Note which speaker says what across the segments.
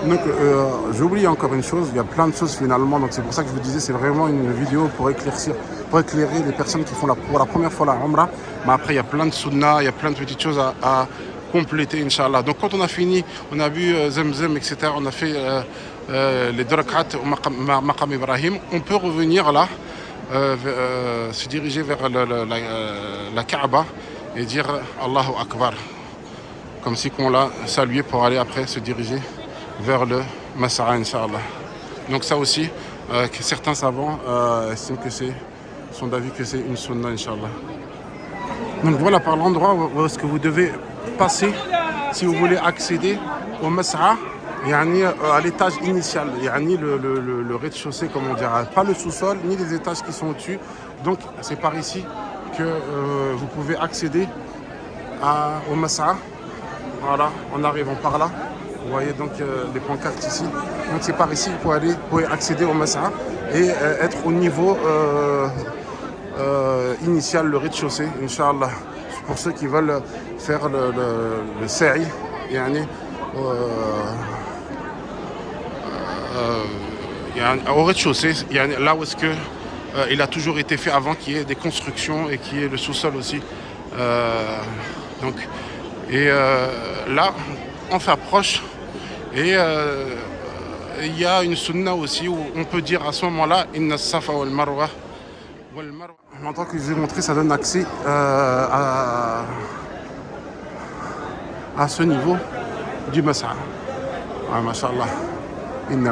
Speaker 1: Donc, j'ai oublié encore une chose, il y a plein de choses finalement, donc c'est pour ça que je vous disais, c'est vraiment une vidéo pour éclaircir, pour éclairer les personnes qui font pour la première fois la Umrah. Mais après, il y a plein de sunnah, il y a plein de petites choses à compléter, Inch'Allah. Donc, quand on a fini, on a bu Zemzem, etc., on a fait les deux rak'at au Maqam Ibrahim, on peut revenir là, se diriger vers la Kaaba et dire Allahu Akbar. Comme si on l'a salué pour aller après se diriger vers le Mas'a, Inch'Allah. Donc ça aussi, que certains savants estiment que sont d'avis que c'est une sunna, Inch'Allah. Donc voilà, par l'endroit où est-ce que vous devez passer si vous voulez accéder au Mas'a, à l'étage initial, le rez-de-chaussée, comme on dirait, pas le sous-sol, ni les étages qui sont au-dessus. Donc c'est par ici que vous pouvez accéder au Mas'a. Voilà, en arrivant par là. Vous voyez donc les pancartes ici. Donc c'est par ici que vous pouvez accéder au Mas'a et être au niveau initial, le rez-de-chaussée, Inch'Allah. Pour ceux qui veulent faire le sa'i, au rez-de-chaussée, là où est-ce que il a toujours été fait avant qu'il y ait des constructions et qu'il y ait le sous-sol aussi. Là, on s'approche et il y a une sunna aussi où on peut dire à ce moment-là Inna Safa wal Marwa. Maintenant que je vous ai montré, ça donne accès à ce niveau du Mas'a. Ah, mashallah. إن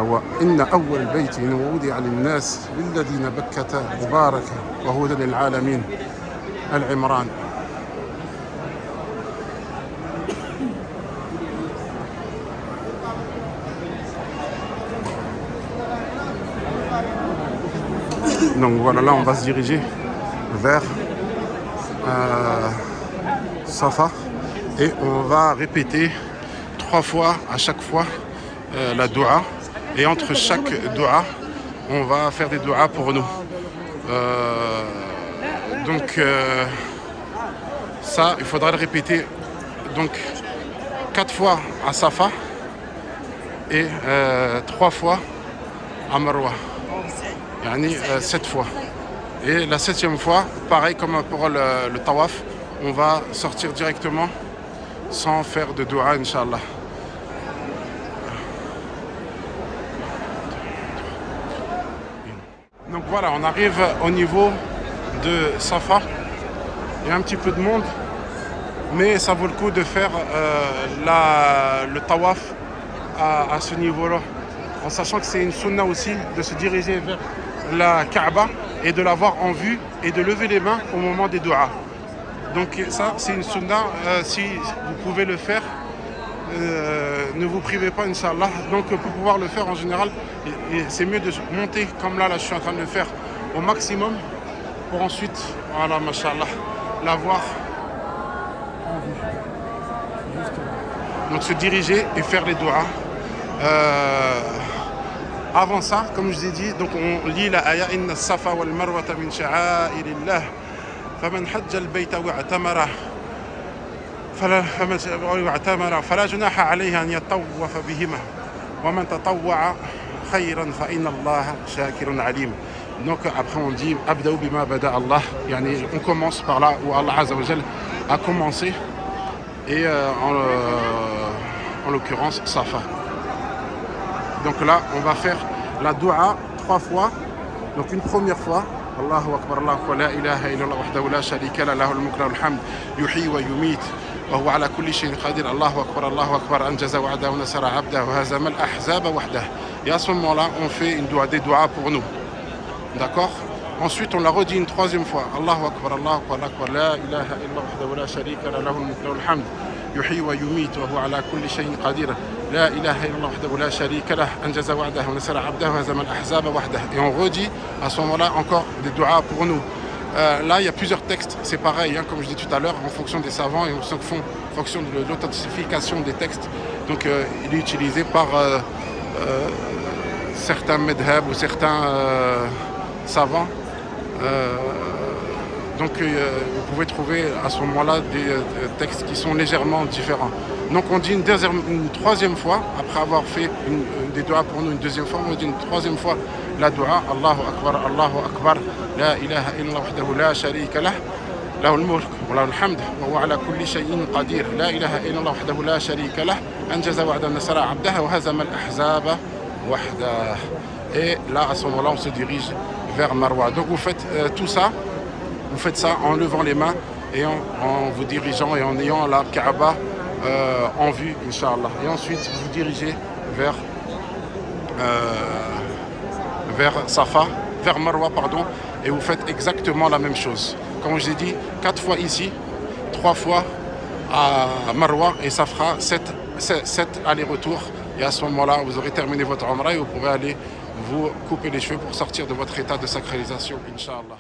Speaker 1: أول بيت وضع للناس للذين بكة مباركة وهدى للعالمين العمران. Donc voilà, là on va se diriger vers Safa et on va répéter 3 fois à chaque fois la doua, et entre chaque doua on va faire des douas pour nous. Ça il faudra le répéter donc 4 fois à Safa et 3 fois à Marwa. 7 fois. Et la 7e fois, pareil comme pour le tawaf, on va sortir directement sans faire de dua, Inch'Allah. Donc voilà, on arrive au niveau de Safa. Il y a un petit peu de monde, mais ça vaut le coup de faire le tawaf à ce niveau-là, en sachant que c'est une sunna aussi de se diriger vers la Kaaba et de l'avoir en vue et de lever les mains au moment des du'as. Donc ça, c'est une sunna, si vous pouvez le faire, ne vous privez pas, Inch'Allah. Donc pour pouvoir le faire en général, c'est mieux de monter comme là, je suis en train de le faire au maximum pour ensuite, voilà, mashallah, l'avoir en vue. Donc se diriger et faire les du'as. Avant ça, comme je vous ai dit, donc on lit la ayah Inna Safa wal Marwata min sha'airillah faman hajja al-bayta wa'tamara fala junaha alayhi an yatawwafa bihima wa man tatawwa'a khayran fa inna Allaha shakirun alim. Donc après on dit abda'u bima bada Allah, on commence par là où Allah Azza wa Jal a commencé, et en l'occurrence Safa. Donc là, on va faire la doua 3 fois. Donc une première fois, Allahu Akbar, Allahu Akbar, la ilaha illallah wahdahu la sharika lah, lahul mulku wa lahul hamd, yuhyi wa yumit, wa huwa ala kulli shay'in qadir. Allahu Akbar, anjaza wa'dahu, nasara 'abdahu, hazama al-ahzaba wahdahu. Et à ce moment-là, on fait des douas pour nous. D'accord? Ensuite, on la redit une 3e fois. Allahu Akbar, la ilaha illallah wahdahu la sharika lah, lahul mulku wa lahul hamd, yuhyi wa yumit, wa huwa ala kulli shay'in qadir. La ilaha illallah wahdahu la sharika lah, anjaza wa'dahu, nasara 'abdahu, hazama al-ahzaba wahdahu. Et on redit à ce moment-là encore des douas pour nous. Là, il y a plusieurs textes, c'est pareil, comme je disais tout à l'heure, en fonction des savants et en fonction de l'authentification des textes. Donc, il est utilisé par certains madhab ou certains savants Donc vous pouvez trouver à ce moment-là des textes qui sont légèrement différents. Donc on dit une troisième fois, après avoir fait des doigts pour nous une deuxième fois, on dit une troisième fois la doua, Allahu Akbar, la ilaha illallah wahdahu la sharika lah, له الملك وله الحمد وهو على كل شيء قدير لا إله إلا الله وحده لا شريك له أنجز وعدا نصر عبده وهزم الأحزاب وحده. Et là, à ce moment-là, on se dirige vers Marwa. Donc vous faites tout ça, vous faites ça en levant les mains et en vous dirigeant et en ayant la Kaaba en vue, Inch'Allah. Et ensuite, vous dirigez vers Safa, vers Marwa, pardon, et vous faites exactement la même chose. Comme je l'ai dit, 4 fois ici, 3 fois à Marwa, et ça fera 7 allers-retours. Et à ce moment-là, vous aurez terminé votre Umrah et vous pourrez aller vous couper les cheveux pour sortir de votre état de sacralisation, Inch'Allah.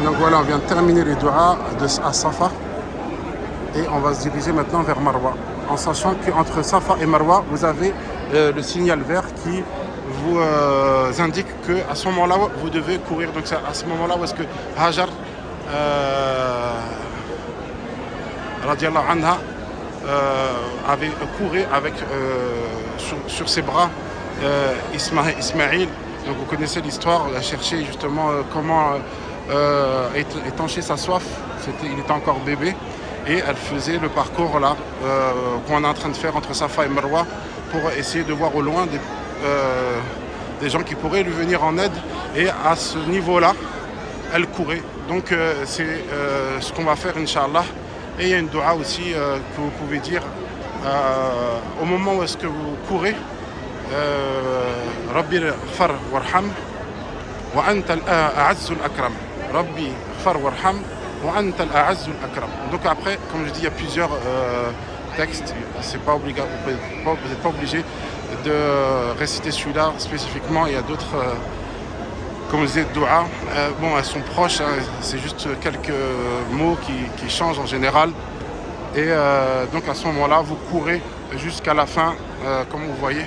Speaker 1: Donc voilà, on vient de terminer les doigts à Safa et on va se diriger maintenant vers Marwa. En sachant qu'entre Safa et Marwa, vous avez le signal vert qui vous indique qu'à ce moment-là, vous devez courir. Donc c'est à ce moment-là où est-ce que Hajar, radiallahu anha, avait couru avec sur ses bras Ismaïl. Donc vous connaissez l'histoire, elle a cherché justement comment étancher sa soif. Il était encore bébé et elle faisait le parcours là qu'on est en train de faire entre Safa et Marwa pour essayer de voir au loin des gens qui pourraient lui venir en aide. Et à ce niveau-là, elle courait. Donc c'est ce qu'on va faire, Inch'Allah. Et il y a une dua aussi que vous pouvez dire au moment où est-ce que vous courez. Rabbi ighfar warham wa anta al-a'azzu al-akram. Rabbi ighfar warham wa anta al-a'azzu al-akram. Donc après, comme je dis, il y a plusieurs textes. C'est pas obligatoire, vous n'êtes pas obligé de réciter celui-là spécifiquement. Il y a d'autres, comme je disais, doua. Bon, elles sont proches, hein, c'est juste quelques mots qui changent en général. Et donc à ce moment-là, vous courez jusqu'à la fin, comme vous voyez,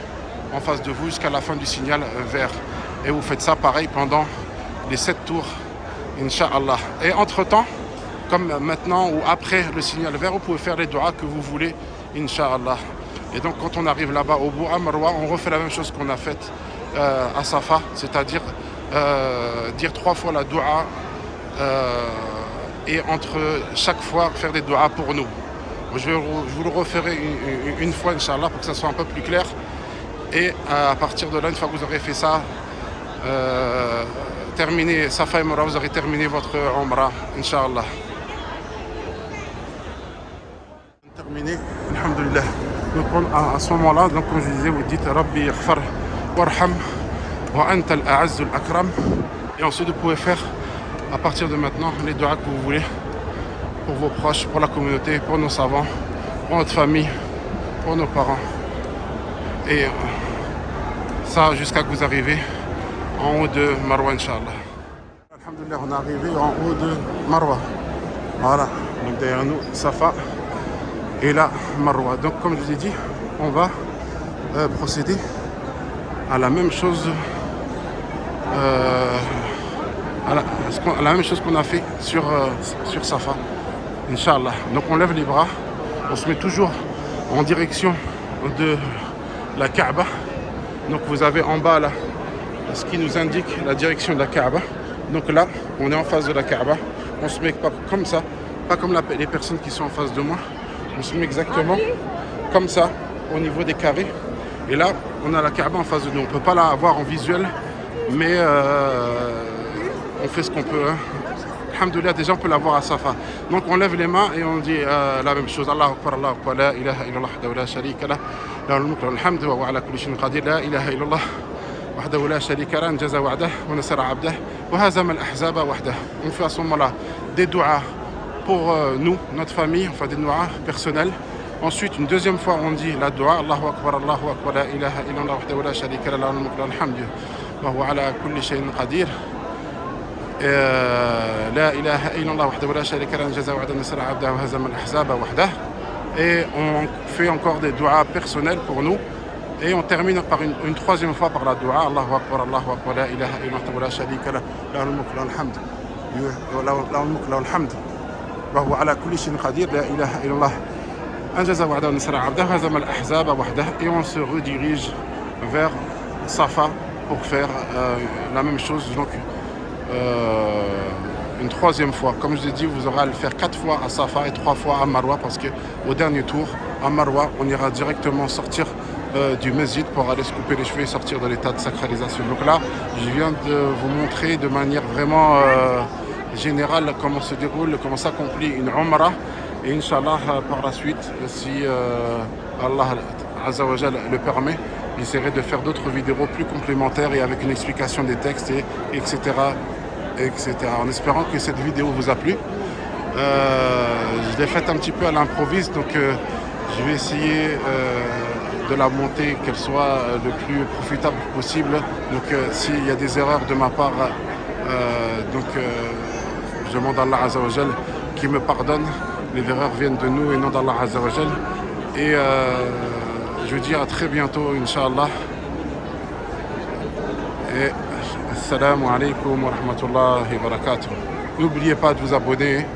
Speaker 1: en face de vous, jusqu'à la fin du signal vert. Et vous faites ça pareil pendant les 7 tours, Inch'Allah. Et entre-temps, comme maintenant ou après le signal vert, vous pouvez faire les doigts que vous voulez, Inch'Allah. Et donc quand on arrive là-bas au bout, à Marwa, on refait la même chose qu'on a faite à Safa, c'est-à-dire dire 3 fois la doua et entre chaque fois faire des doigts pour nous. Je vous le referai une fois, Inch'Allah, pour que ça soit un peu plus clair. Et à partir de là, une fois que vous aurez fait ça, terminé Safa et Marwa, vous aurez terminé votre Umrah, Inch'Allah. Terminé, alhamdulillah. Donc à ce moment-là, donc, comme je disais, vous dites Rabbi ighfar warham wa anta al-a'azzu al-akram. Et ensuite, vous pouvez faire, à partir de maintenant, les doigts que vous voulez pour vos proches, pour la communauté, pour nos savants, pour notre famille, pour nos parents. Et ça jusqu'à que vous arrivez en haut de Marwa, Inch'Allah. Alhamdulillah, on est arrivé en haut de Marwa. Voilà, donc derrière nous, Safa et là, Marwa. Donc comme je vous ai dit, on va procéder à la même chose à la même chose qu'on a fait sur Safa, Inch'Allah. Donc on lève les bras, on se met toujours en direction de la Kaaba. Donc vous avez en bas là ce qui nous indique la direction de la Kaaba. Donc là, on est en face de la Kaaba. On se met pas comme ça, pas comme les personnes qui sont en face de moi. On se met exactement comme ça au niveau des carrés. Et là, on a la Kaaba en face de nous. On ne peut pas la voir en visuel, mais on fait ce qu'on peut. Hein. Alhamdoulilah, déjà on peut la voir à Safa. Donc on lève les mains et on dit la même chose. Allahu Akbar, Allahu Akbar, la ilaha illallah, wahdahu la sharika lah, lahul mulku wa lahul hamdu wa huwa ala kulli shay'in qadir, la ilaha illallah, wahdahu la sharika lah, anjaza wa'dahu wa nasara 'abdahu wa hazama al-ahzaba wahdahu. On fait à ce moment-là des doigts pour nous, notre famille, enfin des doigts personnels. Ensuite, une deuxième fois, on dit la doua, Allahu Akbar, Allahu Akbar, la ilaha illallah, wahdahu la sharika lah, lahul mulku wa lahul hamdu wa huwa ala kulli shay'in qadir. La ilaha illallah wahdahu la sharika lahu anjaza wa'dahu nasara 'abdahu wa hazama al-ahzaba wahdahu. Et on fait encore des doigts personnels pour nous. Et on termine par une troisième fois par la doua, Allahu Akbar, la ilaha illallah la sharika lahu lahul mulku wa lahul hamdu له الملك له الحمد وهو على كل شيء قدير لا إله إلا الله أنجز وعده ونصر عبده هزم الأحزاب وحده et on se redirige vers Safa pour faire la même chose donc une troisième fois. Comme je l'ai dit, vous aurez à le faire 4 fois à Safa et 3 fois à Marwa parce qu'au dernier tour, à Marwa, on ira directement sortir du masjid pour aller se couper les cheveux et sortir de l'état de sacralisation. Donc là, je viens de vous montrer de manière vraiment générale comment se déroule, comment s'accomplit une Umrah. Et Inch'Allah, par la suite, si Allah Azza wa Jal le permet, j'essaierai de faire d'autres vidéos plus complémentaires et avec une explication des textes, etc. En espérant que cette vidéo vous a plu. Je l'ai faite un petit peu à l'improviste, donc je vais essayer de la monter, qu'elle soit le plus profitable possible. Donc s'il y a des erreurs de ma part, je demande à Allah Azza wa Jal qui me pardonne. Les erreurs viennent de nous et non d'Allah Azza wa Jal. Et je vous dis à très bientôt, Inch'Allah. Et assalamu alaikum wa rahmatullahi wa barakatuh. N'oubliez pas de vous abonner,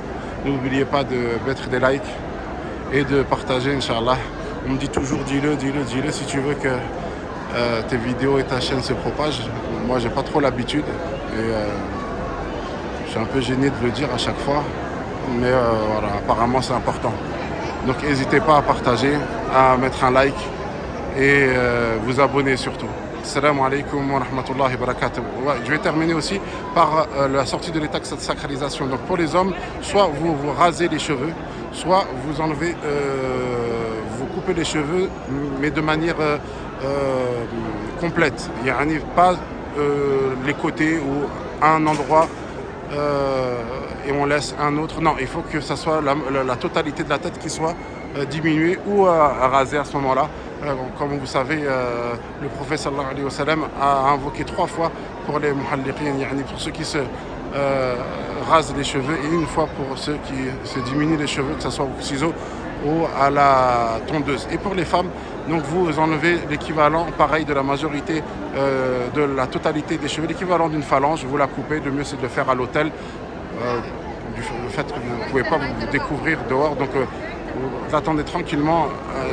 Speaker 1: n'oubliez pas de mettre des likes et de partager, Inch'Allah. On me dit toujours dis-le si tu veux que tes vidéos et ta chaîne se propagent. Moi, j'ai pas trop l'habitude et je suis un peu gêné de le dire à chaque fois. Mais voilà, apparemment c'est important. Donc n'hésitez pas à partager, à mettre un like et vous abonner surtout. Assalamu alaikum wa rahmatullahi wa barakatuh. Ouais, je vais terminer aussi par la sortie de l'état de sacralisation. Donc pour les hommes, soit vous vous rasez les cheveux, soit vous enlevez, vous coupez les cheveux, mais de manière complète. Il n'y a pas les côtés ou un endroit et on laisse un autre. Non, il faut que ça soit la totalité de la tête qui soit diminuée ou rasée à ce moment-là. Comme vous savez, le prophète sallallahu alayhi wa sallam a invoqué 3 fois pour les muhalliqin, pour ceux qui se rasent les cheveux, et une fois pour ceux qui se diminuent les cheveux, que ce soit au ciseau ou à la tondeuse. Et pour les femmes, donc vous enlevez l'équivalent pareil de la majorité de la totalité des cheveux, l'équivalent d'une phalange, vous la coupez. Le mieux c'est de le faire à l'hôtel, le fait que vous ne pouvez pas vous découvrir dehors, donc vous attendez tranquillement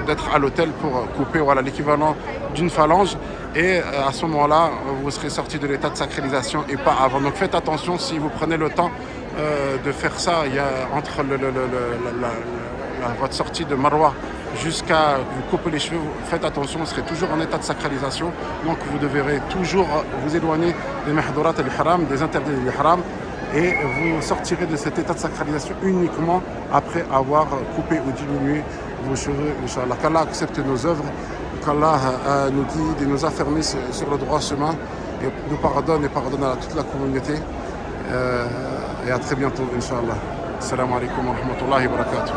Speaker 1: d'être à l'hôtel pour couper voilà, l'équivalent d'une phalange, et à ce moment-là vous serez sorti de l'état de sacralisation et pas avant. Donc faites attention, si vous prenez le temps de faire ça, il y a entre votre sortie de Marwa jusqu'à vous couper les cheveux, faites attention, vous serez toujours en état de sacralisation, donc vous devrez toujours vous éloigner des mahdurat al-ihram, des interdits de l'ihram, et vous sortirez de cet état de sacralisation uniquement après avoir coupé ou diminué vos cheveux, Inch'Allah. Qu'Allah accepte nos œuvres, qu'Allah nous guide et nous affermisse sur le droit chemin, et nous pardonne et pardonne à toute la communauté. Et à très bientôt, Inch'Allah. Assalamu alaikum wa rahmatullahi wa barakatuh.